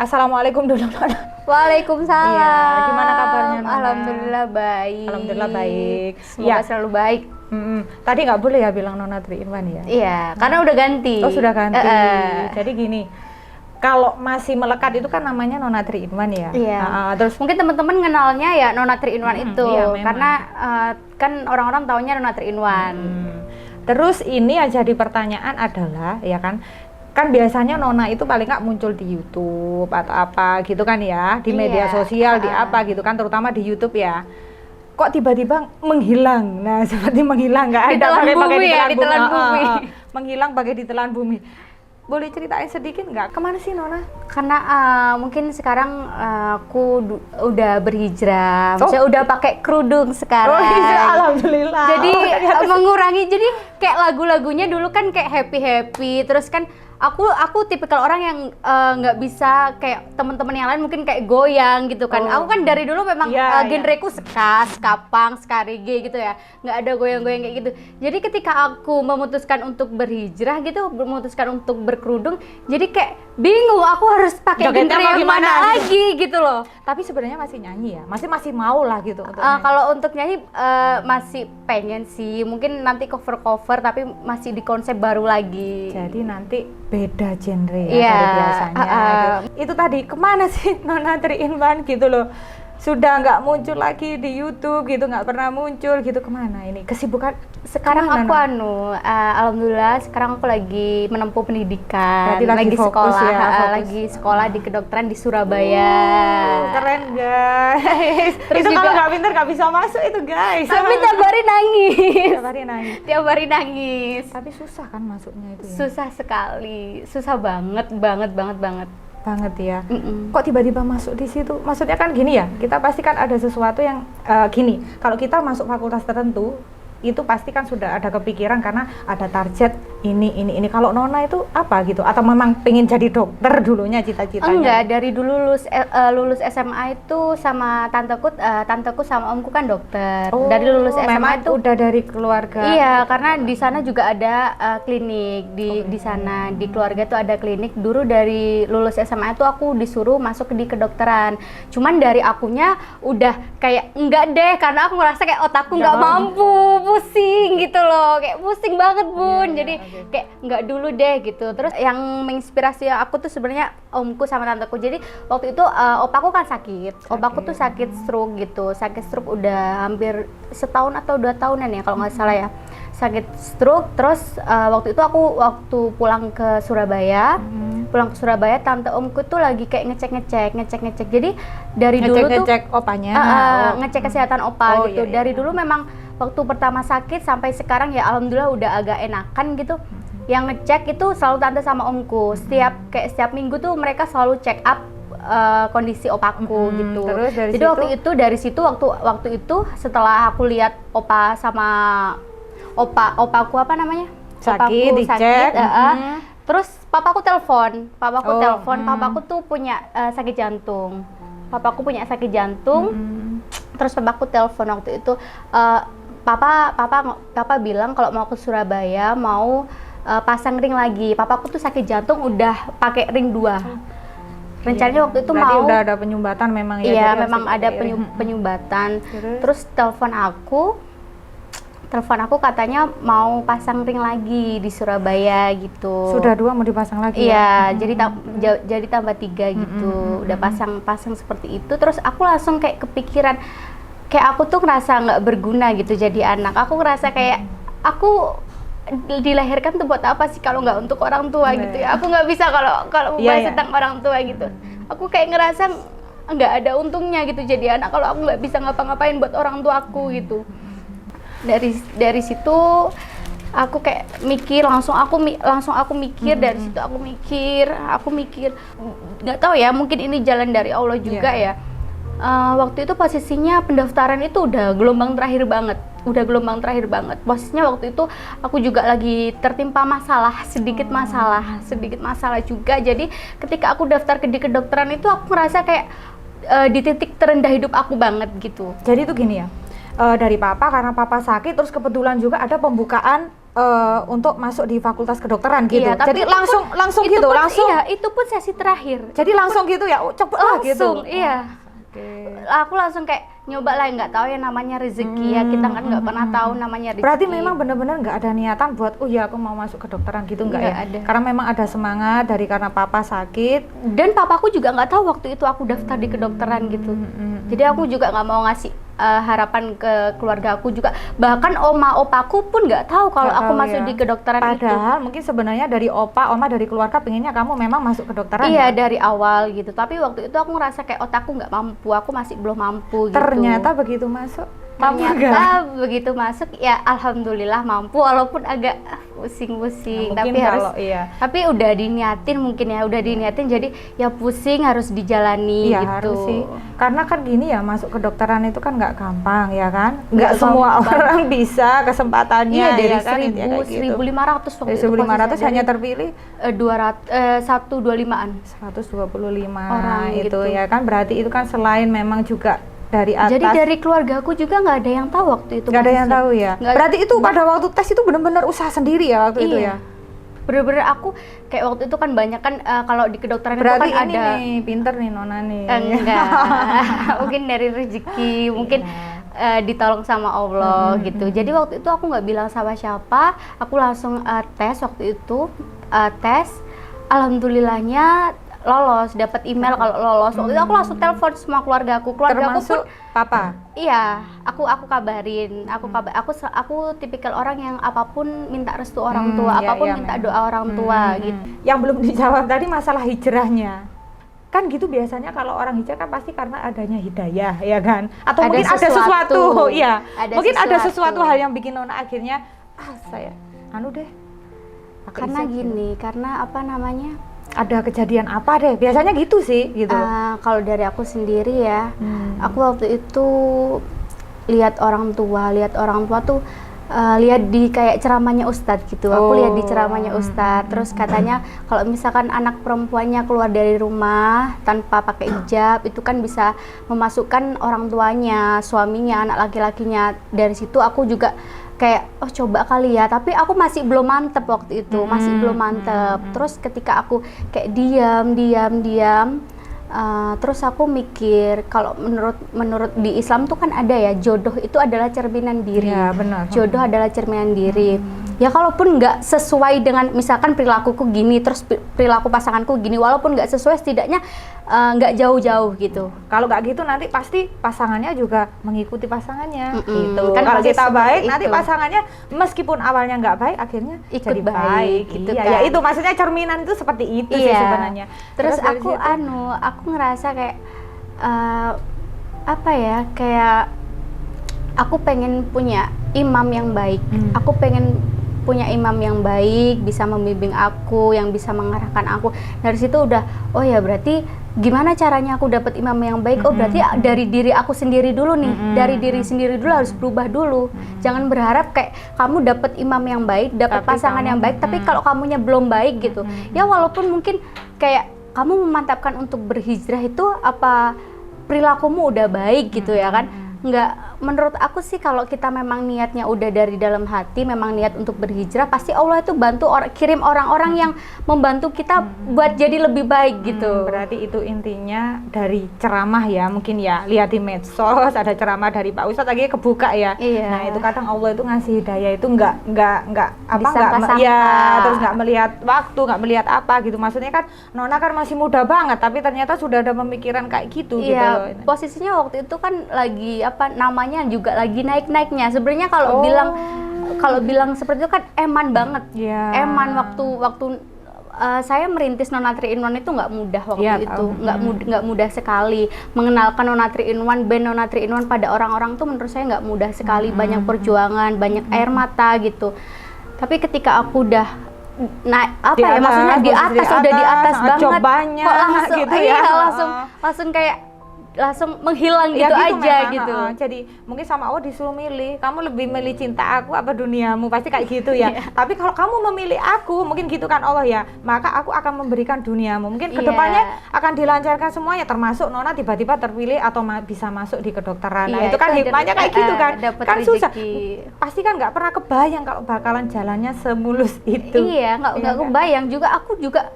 Assalamualaikum dulu Nona. Waalaikumsalam. Iya, gimana kabarnya Nona? Alhamdulillah baik. Alhamdulillah baik. Semoga selalu baik. Tadi nggak boleh ya bilang Nona 3-in-1 ya? Iya, karena udah ganti. Oh sudah ganti. Jadi gini, kalau masih melekat itu kan namanya Nona 3-in-1 ya? Iya. Terus mungkin teman-teman kenalnya ya Nona 3-in-1 itu. iya, memang. Karena kan orang-orang taunya Nona 3-in-1. Terus ini yang jadi pertanyaan adalah, ya kan biasanya Nona itu paling nggak muncul di YouTube atau apa gitu kan ya, di media Iya. sosial, di apa gitu kan, terutama di YouTube ya. Kok tiba-tiba menghilang? Nah, seperti menghilang, nggak ada Ditelan bumi ya, ditelan bumi. Menghilang bagai ditelan bumi. Boleh ceritain sedikit nggak? Kemana sih Nona? Karena mungkin sekarang aku udah berhijrah, maksudnya udah pakai kerudung sekarang. Oh iya, alhamdulillah. Jadi mengurangi, jadi kayak lagu-lagunya dulu kan kayak happy, terus kan aku tipikal orang yang nggak bisa kayak teman-teman yang lain mungkin kayak goyang gitu kan. Aku kan dari dulu memang genreku ska, skapang, ska reggae gitu ya, nggak ada goyang-goyang kayak gitu. Jadi ketika aku memutuskan untuk berhijrah gitu, memutuskan untuk berkerudung, jadi kayak bingung aku harus pakai genre yang mana lagi gitu loh. Tapi sebenarnya masih nyanyi ya, masih mau lah gitu. Kalau untuk nyanyi masih pengen sih, mungkin nanti cover tapi masih di konsep baru lagi. Jadi nanti beda genre ya dari biasanya. Itu tadi kemana sih Nona 3-in-1 gitu loh? Sudah nggak muncul lagi di YouTube gitu, nggak pernah muncul gitu, kemana ini? Kesibukan sekarang aku alhamdulillah sekarang aku lagi menempuh pendidikan, lagi sekolah ya, lagi sekolah di kedokteran di Surabaya. Keren guys. Terus itu kalau nggak pintar nggak bisa masuk itu guys. Tapi tiap hari nangis. Tiap hari nangis. Tapi susah kan masuknya itu ya? Susah sekali, susah banget ya. Kok tiba-tiba masuk di situ? Maksudnya kan gini ya, kita pasti kan ada sesuatu yang gini, kalau kita masuk fakultas tertentu itu pasti kan sudah ada kepikiran karena ada target ini. Kalau Nona itu apa gitu? Atau memang pengen jadi dokter dulunya cita-citanya? Enggak, dari dulu lulus SMA itu sama tanteku sama omku kan dokter. Dari lulus SMA itu udah dari keluarga. Iya, karena di sana juga ada klinik di sana, di keluarga itu ada klinik. Dulu dari lulus SMA itu aku disuruh masuk di kedokteran. Cuman dari akunya udah kayak enggak deh, karena aku ngerasa kayak otakku nggak mampu, pusing gitu loh, kayak pusing banget Bun. Jadi kayak nggak dulu deh gitu. Terus yang menginspirasi aku tuh sebenarnya omku sama tanteku. Jadi waktu itu opaku kan sakit. Opaku tuh sakit stroke gitu. Sakit stroke udah hampir setahun atau 2 tahunan ya kalau nggak salah ya. Sakit stroke. Terus waktu itu aku pulang ke Surabaya. Pulang ke Surabaya, tante omku tuh lagi kayak ngecek. Jadi dari dulu tuh ngecek opanya. Ngecek kesehatan opa gitu. Iya. Dari dulu memang waktu pertama sakit sampai sekarang ya alhamdulillah udah agak enakan gitu. Yang ngecek itu selalu tante sama omku. Setiap minggu tuh mereka selalu check up kondisi opaku gitu. Terus jadi dari situ waktu itu setelah aku lihat opa sama opaku apa namanya? Sakit, dicek. Terus papaku telepon. Papaku tuh punya sakit jantung. Terus papaku telepon waktu itu, Papa bilang kalau mau ke Surabaya mau pasang ring lagi. Papaku tuh sakit jantung udah pakai ring 2. Rencananya waktu itu mau udah ada penyumbatan memang ya. Iya, memang ada penyumbatan. Terus telepon aku katanya mau pasang ring lagi di Surabaya gitu. Sudah 2 mau dipasang lagi. Iya, jadi tambah 3 gitu. Udah pasang seperti itu. Terus aku langsung kayak kepikiran, kayak aku tuh ngerasa nggak berguna gitu jadi anak. Aku ngerasa kayak aku dilahirkan tuh buat apa sih kalau nggak untuk orang tua gitu ya. Aku nggak bisa kalau membahas tentang orang tua gitu. Aku kayak ngerasa nggak ada untungnya gitu jadi anak kalau aku nggak bisa ngapa-ngapain buat orang tua aku gitu. Dari situ aku kayak mikir, langsung aku mikir. Dari situ aku mikir nggak tahu ya, mungkin ini jalan dari Allah juga ya. Waktu itu posisinya pendaftaran itu udah gelombang terakhir banget. Posisinya waktu itu aku juga lagi tertimpa sedikit masalah juga. Jadi ketika aku daftar di kedokteran itu aku ngerasa kayak di titik terendah hidup aku banget gitu. Jadi itu gini ya, dari papa, karena papa sakit terus kebetulan juga ada pembukaan untuk masuk di fakultas kedokteran gitu. Iya, Jadi langsung gitu, pun, langsung. Iya, itu pun sesi terakhir. Jadi langsung gitu ya, coba gitu. Langsung, iya. Aku langsung kayak nyoba lah, nggak tahu ya namanya rezeki ya, kita kan nggak pernah tahu namanya rezeki. Berarti memang benar-benar nggak ada niatan buat ya aku mau masuk kedokteran gitu, nggak ya? Ada. Karena memang ada semangat karena papa sakit, dan papaku juga nggak tahu waktu itu aku daftar di kedokteran gitu. Jadi aku juga nggak mau ngasih harapan ke keluarga aku juga, bahkan oma opaku pun nggak tahu kalau aku masuk di kedokteran. Padahal mungkin sebenarnya dari oma dari keluarga pengennya kamu memang masuk kedokteran. Iya, dari awal gitu, tapi waktu itu aku ngerasa kayak otakku nggak mampu, aku masih belum mampu gitu. Ternyata begitu masuk begitu masuk ya alhamdulillah mampu, walaupun agak pusing-pusing, nah, tapi udah diniatin jadi ya pusing, harus dijalani gitu. Harus sih, karena kan gini ya, masuk kedokteran itu kan nggak gampang ya kan, nggak semua orang bisa kesempatannya. Dari ya kan, 1.500 waktu itu 1.500 hanya terpilih 125-an 125 orang itu gitu. Ya kan, berarti itu kan selain memang juga dari atas. Jadi dari keluarga aku juga nggak ada yang tahu waktu itu. Nggak ada yang tahu ya. Berarti itu pada waktu tes itu benar-benar usaha sendiri ya waktu itu ya. Bener-bener aku kayak waktu itu kan banyak kan kalau di kedokteran berarti itu kan ini ada. Nih, pinter nih Nona nih. Enggak. Mungkin dari rezeki, mungkin ditolong sama Allah gitu. Jadi waktu itu aku nggak bilang sama siapa, aku langsung tes waktu itu, tes. Alhamdulillahnya lolos, dapat email kalau lolos. Waktu itu aku langsung telepon semua keluargaku. Keluargaku termasuk pun papa. Iya, aku kabarin. Aku tipikal orang yang apapun minta restu orang tua, apapun minta doa orang tua gitu. Yang belum dijawab tadi masalah hijrahnya. Kan gitu biasanya kalau orang hijrah kan pasti karena adanya hidayah, ya kan? Atau mungkin ada sesuatu, iya. Mungkin ada sesuatu hal yang bikin Nona akhirnya saya deh. Karena gini, karena apa namanya? Ada kejadian apa deh, biasanya gitu sih gitu. Kalau dari aku sendiri ya, aku waktu itu lihat orang tua tuh lihat di kayak ceramahnya ustadz gitu. Aku lihat di ceramahnya ustadz, terus katanya kalau misalkan anak perempuannya keluar dari rumah tanpa pakai hijab itu kan bisa memasukkan orang tuanya, suaminya, anak laki-lakinya. Dari situ aku juga kayak coba kali ya, tapi aku masih belum mantep waktu itu, masih belum mantep. Terus ketika aku kayak diam, terus aku mikir kalau menurut di Islam tuh kan ada ya, jodoh itu adalah cerminan diri. Ya, benar. Jodoh adalah cerminan diri. Ya kalaupun nggak sesuai dengan misalkan perilakuku gini, terus perilaku pasanganku gini, walaupun nggak sesuai, setidaknya nggak jauh-jauh gitu. Kalau nggak gitu nanti pasti pasangannya juga mengikuti pasangannya gitu. Kan kalau kita baik, itu. nanti pasangannya meskipun awalnya nggak baik, akhirnya ikut jadi baik gitu. Iya, kan. Ya itu maksudnya cerminan itu seperti itu sih sebenarnya. Terus aku ngerasa kayak apa ya, kayak aku pengen punya imam yang baik. Aku pengen punya imam yang baik, bisa membimbing aku, yang bisa mengarahkan aku. Dari situ udah, oh ya berarti gimana caranya aku dapat imam yang baik? Oh berarti dari diri aku sendiri dulu nih, dari diri sendiri dulu harus berubah dulu. Jangan berharap kayak kamu dapat imam yang baik, dapat pasangan yang baik, tapi kalau kamunya belum baik gitu. Ya walaupun mungkin kayak kamu memantapkan untuk berhijrah itu apa perilakumu udah baik gitu ya kan? Enggak, menurut aku sih kalau kita memang niatnya udah dari dalam hati, memang niat untuk berhijrah, pasti Allah itu bantu kirim orang-orang yang membantu kita buat jadi lebih baik gitu. Berarti itu intinya dari ceramah ya, mungkin ya lihat di medsos ada ceramah dari Pak Ustadz lagi kebuka ya. Iya. Nah itu kadang Allah itu ngasih hidayah itu enggak terus nggak melihat waktu, nggak melihat apa gitu. Maksudnya kan Nona kan masih muda banget, tapi ternyata sudah ada pemikiran kayak gitu. Iya, gitu. Posisinya waktu itu kan lagi namanya juga lagi naik-naiknya. Sebenarnya kalau bilang seperti itu kan eman banget. Eman waktu saya merintis Nona 3-in-1 itu nggak mudah waktu itu. Nggak mudah sekali. Mengenalkan Nona 3-in-1, band Nona 3-in-1 pada orang-orang tuh menurut saya nggak mudah sekali. Banyak perjuangan, banyak air mata gitu. Tapi ketika aku udah maksudnya di atas udah di atas banget. Cobanya, kok langsung gitu ya. langsung kayak langsung menghilang gitu, ya, aja memang, gitu. Jadi mungkin sama Allah disuruh milih, kamu lebih milih cinta aku apa duniamu, pasti kayak gitu ya. Tapi kalau kamu memilih aku, mungkin gitu kan Allah ya, maka aku akan memberikan duniamu. Mungkin kedepannya akan dilancarkan semuanya, termasuk Nona tiba-tiba terpilih atau bisa masuk di kedokteran. Nah itu kan hikmahnya kayak gitu kan. Kan rezeki. Susah, pasti kan nggak pernah kebayang kalau bakalan jalannya semulus itu. Iya, nggak kebayang juga. Aku juga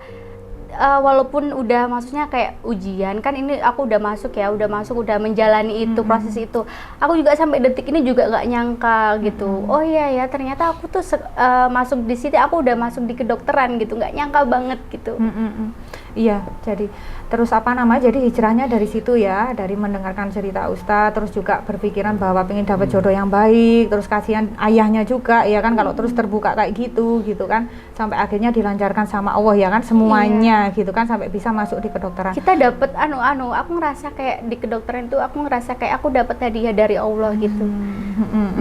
walaupun udah maksudnya kayak ujian kan, ini aku udah udah menjalani itu, proses itu, aku juga sampai detik ini juga nggak nyangka gitu. Oh iya ya, ternyata aku tuh masuk di sini, aku udah masuk di kedokteran gitu, nggak nyangka banget gitu. Iya, jadi terus jadi hijrahnya dari situ ya, dari mendengarkan cerita Ustadz, terus juga berpikiran bahwa pengen dapat jodoh yang baik, terus kasihan ayahnya juga ya kan, kalau terus terbuka kayak gitu kan, sampai akhirnya dilancarkan sama Allah ya kan semuanya gitu kan, sampai bisa masuk di kedokteran. Kita dapat aku ngerasa kayak di kedokteran itu aku ngerasa kayak aku dapat hadiah dari Allah gitu.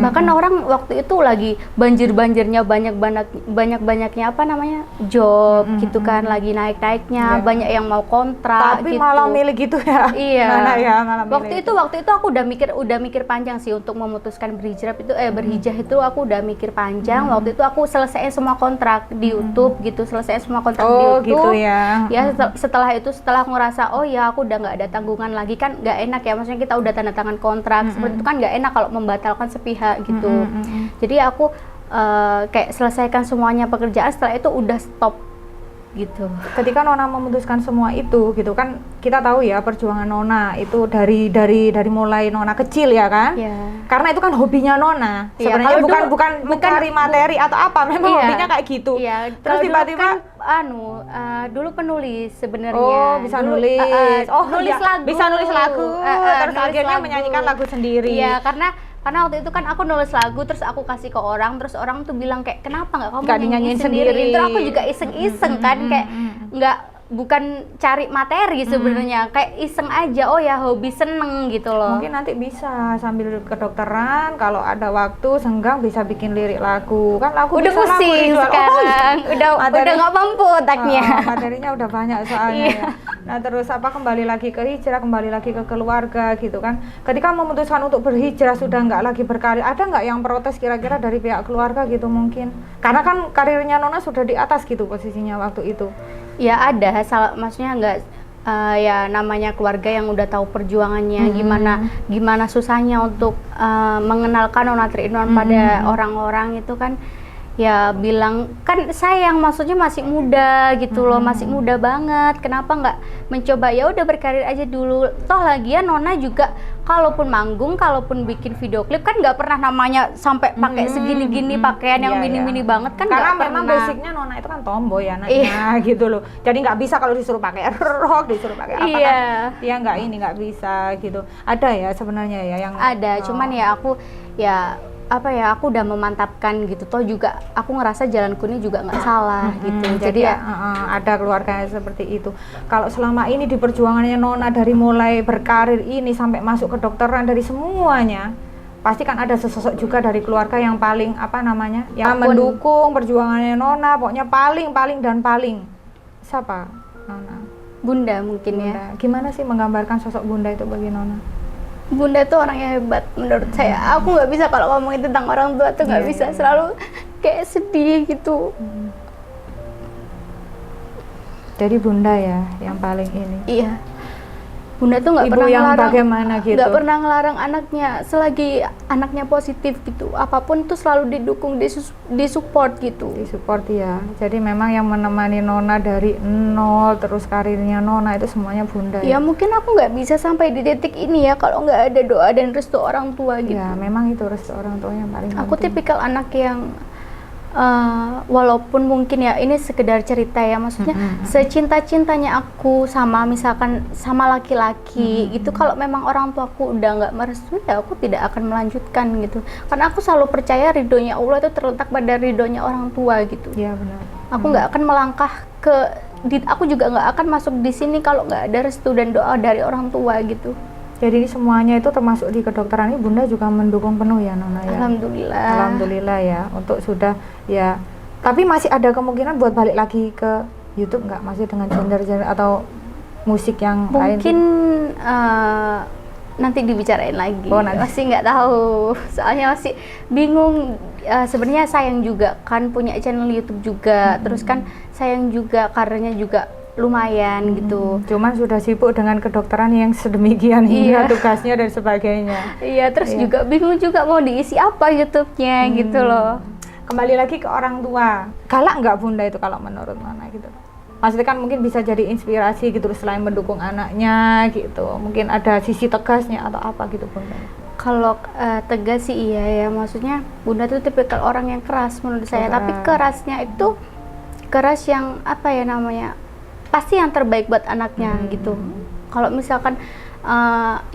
Bahkan orang waktu itu lagi banjir-banjirnya, banyak-banyaknya job gitu kan, lagi naik-naiknya, banyak yang mau kontrak tapi gitu. malah milih gitu ya. Iya. Malah waktu itu aku udah mikir panjang sih untuk memutuskan berhijrah itu berhijrah itu aku udah mikir panjang. Waktu itu aku selesai semua kontrak di YouTube gitu, selesai semua kontrak di YouTube. Gitu ya. Ya setelah aku ngerasa oh ya aku udah nggak ada tanggungan lagi, kan nggak enak ya, maksudnya kita udah tanda tangan kontrak seperti itu kan nggak enak kalau membatalkan sepihak gitu. Jadi aku kayak selesaikan semuanya pekerjaan, setelah itu udah stop gitu. Ketika Nona memutuskan semua itu gitu kan, kita tahu ya perjuangan Nona itu dari mulai Nona kecil ya kan. Karena itu kan hobinya Nona. Sebenarnya bukan mencari materi atau apa, memang hobinya kayak gitu. Terus tiba-tiba kan, dulu penulis sebenarnya. Oh, bisa nulis. Nulis lagu. Bisa nulis lagu. Terus akhirnya menyanyikan lagu sendiri. Iya, karena waktu itu kan aku nulis lagu, terus aku kasih ke orang, terus orang tuh bilang kayak kenapa nggak kamu nyanyiin sendiri? Terus aku juga iseng-iseng kan, kayak bukan cari materi sebenarnya, kayak iseng aja, oh ya hobi, seneng gitu loh. Mungkin nanti bisa sambil kedokteran, kalau ada waktu senggang bisa bikin lirik lagu, kan lagu udah pusing sekarang, udah nggak mampu otaknya. Materinya udah banyak soalnya ya. Nah terus kembali lagi ke hijrah, kembali lagi ke keluarga gitu kan. Ketika memutuskan untuk berhijrah, sudah nggak lagi berkarir, ada nggak yang protes kira-kira dari pihak keluarga gitu mungkin? Karena kan karirnya Nona sudah di atas gitu posisinya waktu itu. Ya ada, maksudnya nggak ya namanya keluarga yang udah tahu perjuangannya, gimana susahnya untuk mengenalkan Nona Triinuan pada orang-orang itu kan. Ya bilang kan sayang, maksudnya masih muda gitu loh, masih muda banget, kenapa nggak mencoba ya udah berkarir aja dulu. Toh lagian Nona juga kalaupun manggung, kalaupun bikin video klip kan nggak pernah namanya sampai pakai segini-gini pakaian yang mini-mini banget kan. Karena memang basicnya Nona itu kan tomboy anaknya gitu loh, jadi nggak bisa kalau disuruh pakai rok, disuruh pakai apa kan dia nggak bisa gitu. Ada ya sebenarnya ya yang ada, cuman ya aku aku udah memantapkan gitu, toh juga aku ngerasa jalanku ini juga nggak salah gitu. Jadi ada keluarga seperti itu. Kalau selama ini di perjuangannya Nona dari mulai berkarir ini sampai masuk kedokteran, dari semuanya pasti kan ada sosok juga dari keluarga yang paling yang mendukung perjuangannya Nona, pokoknya paling siapa? Nona. Bunda mungkin. Ya. Gimana sih menggambarkan sosok Bunda itu bagi Nona? Bunda tuh orang yang hebat menurut saya. Aku nggak bisa kalau ngomongin tentang orang tua tuh nggak bisa, selalu kayak sedih gitu. Jadi Bunda ya yang paling ini. Iya. Bunda tuh nggak pernah nggak pernah ngelarang anaknya selagi anaknya positif gitu. Apapun tuh selalu didukung, disupport gitu. Disupport ya. Jadi memang yang menemani Nona dari nol, terus karirnya Nona itu semuanya Bunda. Ya mungkin aku nggak bisa sampai di titik ini ya kalau nggak ada doa dan restu orang tua gitu. Ya memang itu restu orang tua yang paling penting. Aku tipikal anak yang walaupun mungkin ya ini sekedar cerita ya, maksudnya secinta-cintanya aku misalkan sama laki-laki gitu, kalau memang orang tuaku udah nggak merestui ya aku tidak akan melanjutkan gitu, karena aku selalu percaya ridhonya Allah itu terletak pada ridhonya orang tua gitu. Iya benar. Aku nggak akan melangkah aku juga nggak akan masuk di sini kalau nggak ada restu dan doa dari orang tua gitu. Jadi semuanya itu termasuk di kedokteran ini Bunda juga mendukung penuh ya Nona ya. Alhamdulillah ya, untuk sudah ya. Tapi masih ada kemungkinan buat balik lagi ke YouTube nggak? Masih dengan gender atau musik yang mungkin lain? nanti dibicarain lagi. Nanti. Masih nggak tahu, soalnya masih bingung. Sebenarnya sayang juga kan punya channel YouTube juga, terus kan sayang juga karirnya juga lumayan gitu. Cuman sudah sibuk dengan kedokteran yang sedemikian hingga tugasnya dan sebagainya. Iya, terus juga bingung juga mau diisi apa YouTube-nya gitu loh. Kembali lagi ke orang tua, galak nggak Bunda itu kalau menurut Nona gitu? Maksudnya kan mungkin bisa jadi inspirasi gitu selain mendukung anaknya gitu, mungkin ada sisi tegasnya atau apa gitu Bunda? Kalau tegas sih iya ya, maksudnya Bunda tuh tipikal orang yang keras menurut saya, tapi kerasnya itu keras yang apa ya namanya, pasti yang terbaik buat anaknya gitu. Kalau misalkan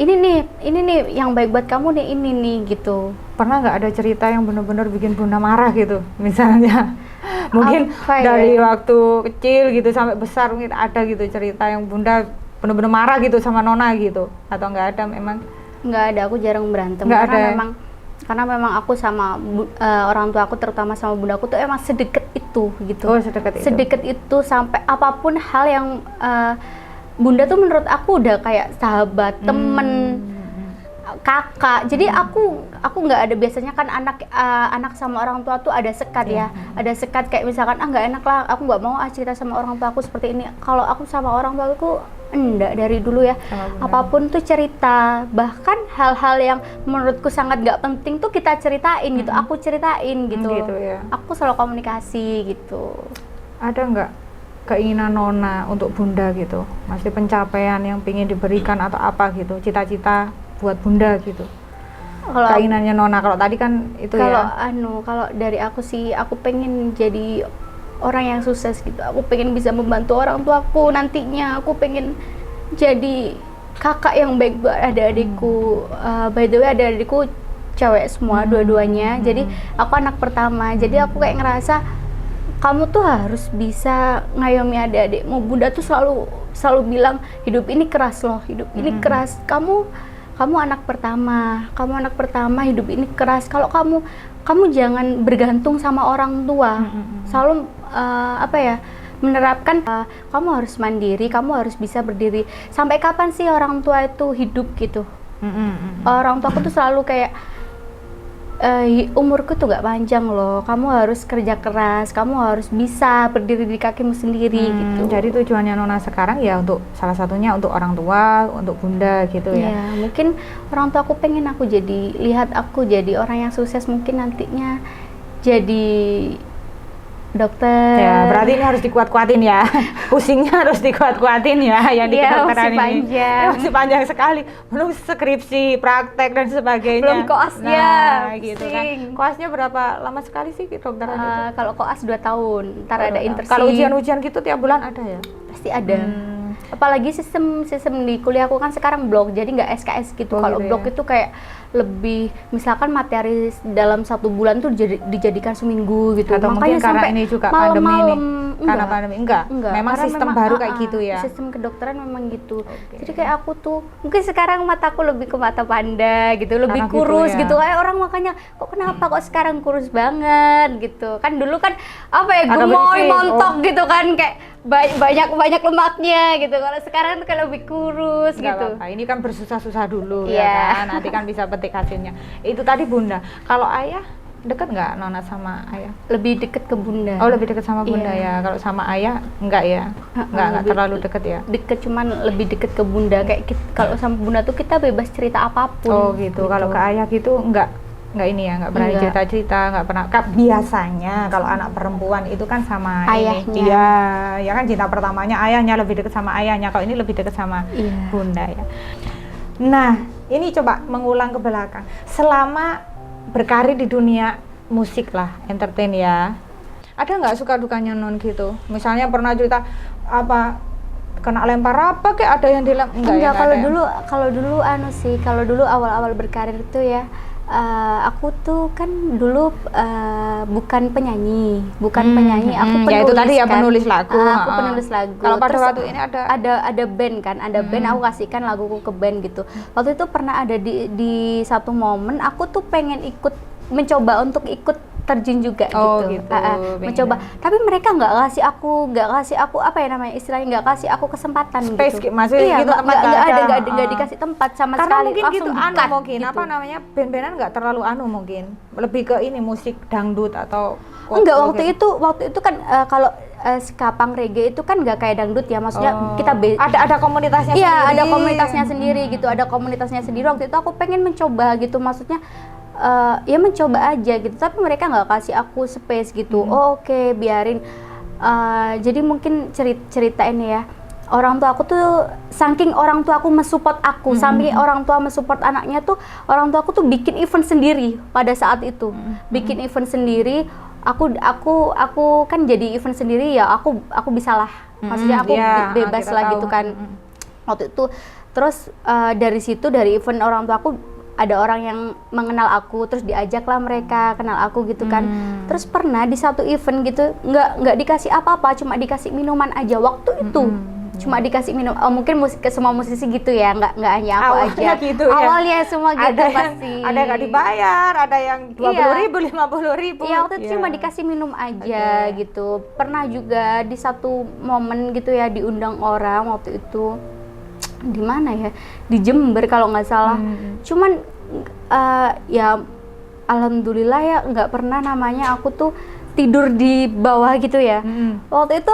ini nih yang baik buat kamu nih, ini nih gitu. Pernah nggak ada cerita yang benar-benar bikin Bunda marah gitu misalnya? Mungkin dari waktu kecil gitu sampai besar mungkin ada gitu cerita yang Bunda benar-benar marah gitu sama Nona gitu, atau nggak ada memang? Nggak ada, aku jarang berantem karena memang aku sama orang tua aku, terutama sama bunda aku tuh emang sedekat itu gitu. Sedekat itu sampai apapun hal yang bunda tuh menurut aku udah kayak sahabat, temen, kakak. Jadi aku nggak ada, biasanya kan anak sama orang tua tuh ada sekat ya, ada sekat kayak misalkan nggak enak lah, aku nggak mau cerita sama orang tua aku seperti ini. Kalau aku sama orang tua aku enggak, dari dulu ya, apapun tuh cerita, bahkan hal-hal yang menurutku sangat nggak penting tuh kita ceritain gitu, aku ceritain gitu, ya. Aku selalu komunikasi gitu. Ada nggak keinginan Nona untuk Bunda gitu, masih pencapaian yang ingin diberikan atau apa gitu, cita-cita buat Bunda gitu? Keinginannya Nona, kalau tadi kan itu kalau dari aku sih, aku pengen jadi orang yang sukses gitu. Aku pengen bisa membantu orang tuaku nantinya. Aku pengen jadi kakak yang baik buat adik-adikku. By the way, adik-adikku cewek semua, dua-duanya. Jadi aku anak pertama. Jadi aku kayak ngerasa kamu tuh harus bisa ngayomi adik-adikmu. Bunda tuh selalu bilang hidup ini keras loh, hidup ini keras. Kamu anak pertama, hidup ini keras. Kalau kamu jangan bergantung sama orang tua. Selalu menerapkan kamu harus mandiri, kamu harus bisa berdiri. Sampai kapan sih orang tua itu hidup gitu? Orang tua aku tuh selalu kayak umurku tuh gak panjang loh, kamu harus kerja keras, kamu harus bisa berdiri di kakimu sendiri gitu. Jadi tujuannya Nona sekarang ya untuk salah satunya untuk orang tua, untuk Bunda gitu ya. Ya mungkin orang tua aku pengen lihat aku jadi orang yang sukses, mungkin nantinya jadi dokter. Ya, berarti ini harus dikuat-kuatin ya. Pusingnya harus dikuat-kuatin ya, yang di kedokteran ini. Masih panjang sekali. Belum skripsi, praktek dan sebagainya. Belum koasnya. Nah, gitu kan. Koasnya berapa lama sekali sih kedokteran itu? Kalau koas 2 tahun, ntar ada intersi. Kalau ujian-ujian gitu tiap bulan ada ya? Pasti ada. Apalagi sistem di kuliahku kan sekarang blok, jadi nggak SKS gitu. Kalau blok itu kayak lebih, misalkan materi dalam 1 bulan tuh dijadikan seminggu gitu. Atau makanya mungkin karena ini juga pandemi ini. Karena pandemi enggak. Memang sistem baru kayak gitu ya. Sistem kedokteran memang gitu. Jadi kayak aku tuh mungkin sekarang mataku lebih ke mata panda gitu, lebih karena kurus gitu. Kayak orang makanya kenapa kok sekarang kurus banget gitu. Kan dulu kan gemoy, montok gitu kan, kayak banyak lemaknya gitu. Kalau sekarang tuh kayak lebih kurus gitu. Apa-apa. Ini kan bersusah-susah dulu ya kan. Nanti kan bisa petik hasilnya. Itu tadi Bunda. Kalau ayah deket nggak Nona sama ayah? Lebih deket ke Bunda. Oh, lebih deket sama Bunda ya. Kalau sama ayah enggak ya? Enggak terlalu deket ya? Deket, cuman lebih deket ke Bunda. Kayak kalau sama Bunda tuh kita bebas cerita apapun. Oh gitu. Kalau ke ayah gitu enggak ini ya, nggak berani cerita-cerita, nggak pernah. Biasanya kalau anak perempuan itu kan sama ayahnya. Ya kan cinta pertamanya ayahnya, lebih deket sama ayahnya. Kalau ini lebih deket sama Bunda ya. Nah, ini coba mengulang ke belakang. Selama berkarir di dunia musik lah, entertain ya, ada nggak suka dukanya Non gitu? Misalnya pernah cerita kena lempar apa kayak ada yang dilempar? Enggak, kalau dulu awal-awal berkarir itu ya, aku tuh kan dulu bukan penyanyi, aku penulis. Ya itu tadi ya, penulis lagu. Aku penulis lagu. Kalau pada waktu ini ada band kan, band, aku kasihkan laguku ke band gitu. Waktu itu pernah ada di satu momen aku tuh pengen mencoba untuk ikut terjun juga Oh, gitu, gitu. mencoba. Tapi mereka nggak kasih aku apa ya namanya istilahnya, nggak kasih aku kesempatan space gitu. maksudnya Iya, gitu, tempat nggak dikasih tempat sama karena sekali, mungkin langsung gitu di-cut mungkin gitu. apa namanya band-bandan nggak terlalu mungkin lebih ke ini musik dangdut atau Enggak, gitu. waktu itu kan kalau skapang reggae itu kan nggak kayak dangdut ya, maksudnya kita ada komunitasnya iya, sendiri. ada komunitasnya sendiri gitu, ada komunitasnya sendiri. Waktu itu aku pengen mencoba gitu, maksudnya ya mencoba aja gitu, tapi mereka nggak kasih aku space gitu. Oke, biarin. Jadi mungkin cerita ini ya, orang tua aku tuh saking orang tua aku mensupport aku, saking orang tua mensupport anaknya tuh, orang tua aku tuh bikin event sendiri pada saat itu, bikin event sendiri. Aku kan jadi event sendiri ya, aku bisalah, maksudnya aku bebas lah gitu kan waktu itu. Terus dari situ, dari event orang tua aku, ada orang yang mengenal aku, terus diajaklah mereka kenal aku gitu kan. Terus pernah di satu event gitu, nggak dikasih apa-apa, cuma dikasih minuman aja waktu itu. Cuma dikasih minum. Mungkin semua musisi gitu ya, nggak hanya aku awalnya aja gitu, awalnya ya. Semua gitu ada pasti ada yang nggak dibayar, ada yang 20.000, 50.000. Iya, waktu itu cuma dikasih minum aja gitu. Pernah juga di satu momen gitu ya, diundang orang waktu itu di mana ya, di Jember kalau nggak salah. Cuman ya alhamdulillah ya, nggak pernah namanya aku tuh tidur di bawah gitu ya. Waktu itu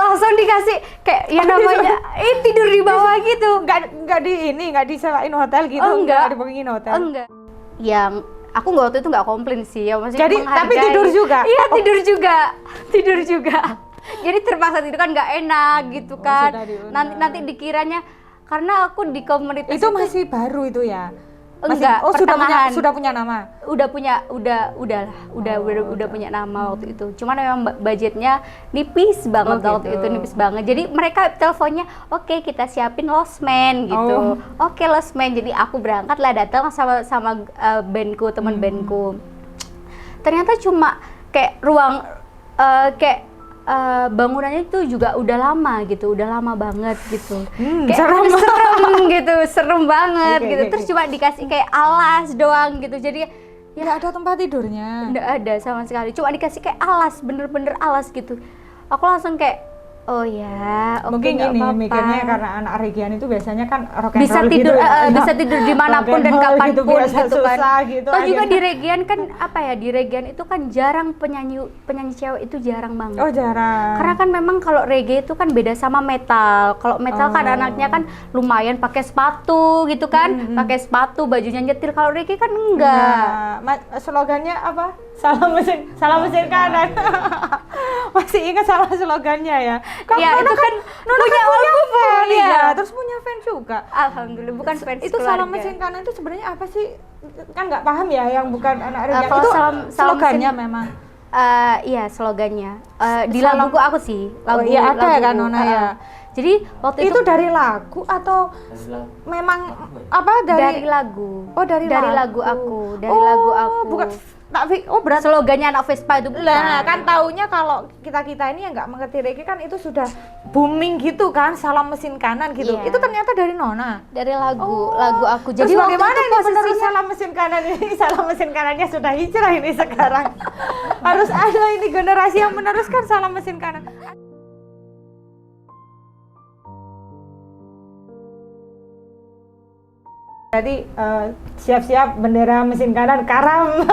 langsung dikasih kayak ya namanya tidur di bawah gitu. Nggak disewain hotel gitu. Enggak dibookingin hotel. Enggak. Yang aku waktu itu nggak komplain sih ya, maksudnya jadi menghargai. tapi tidur juga. Iya, tidur juga. Jadi terpaksa tidur kan nggak enak gitu kan. Nanti dikiranya karena aku di komunitas itu masih baru itu ya. Enggak, sudah punya nama. Udah punya nama waktu itu. Cuman memang budgetnya nipis banget waktu itu, nipis banget. Jadi mereka teleponnya, "Oke, kita siapin losmen" gitu. Oke, losmen. Jadi aku berangkat lah, datang sama bandku, teman bandku. Ternyata cuma kayak ruang bangunannya itu juga udah lama banget gitu. Kayak serem banget gitu. Terus cuma dikasih kayak alas doang gitu. Jadi ya nggak ada tempat tidurnya. Nggak ada sama sekali. Cuma dikasih kayak alas, bener-bener alas gitu. Aku langsung kayak, oh ya, oke, mungkin nggak gini apa-apa. Mikirnya karena anak Regian itu biasanya kan rock and Bisa roll tidur, gitu ya. bisa tidur dimanapun dan kapanpun gitu kan. Gitu, Toh juga di Regian kan apa ya, di Regian itu kan jarang penyanyi cewek itu jarang banget. Oh, jarang. Karena kan memang kalau reggae itu kan beda sama metal. Kalau metal kan anaknya kan lumayan pakai sepatu gitu kan, pakai sepatu, bajunya nyetir. Kalau reggae kan enggak. Slogannya apa? Salam mesin kanan. Masih ingat sama slogannya ya? Ya itu kan punya fan ya. Terus punya fan juga. Alhamdulillah, bukan fans itu keluarga. salam mesin kanan itu sebenarnya apa sih? Kan nggak paham ya yang bukan anak Regian. Kalau Itu mesin, slogannya memang. Iya, slogannya. Di lagu aku sih. Lagu, iya ada ya kan Nona ya. Jadi waktu itu dari lagu atau memang apa dari lagu? Oh, dari lagu aku. Dari lagu aku. Bukan. Berarti slogannya anak Vespa itu bukan. Lah, kan taunya kalau kita ini yang nggak mengerti reggae kan itu sudah booming gitu kan, salam mesin kanan gitu. Iya. Itu ternyata dari Nona. Dari lagu aku. Jadi Terus bagaimana ini posisinya menerus salam mesin kanan ini? Salam mesin kanannya sudah hijrah ini sekarang. Harus ada ini generasi yang meneruskan salam mesin kanan. Jadi siap-siap bendera mesin kanan karam.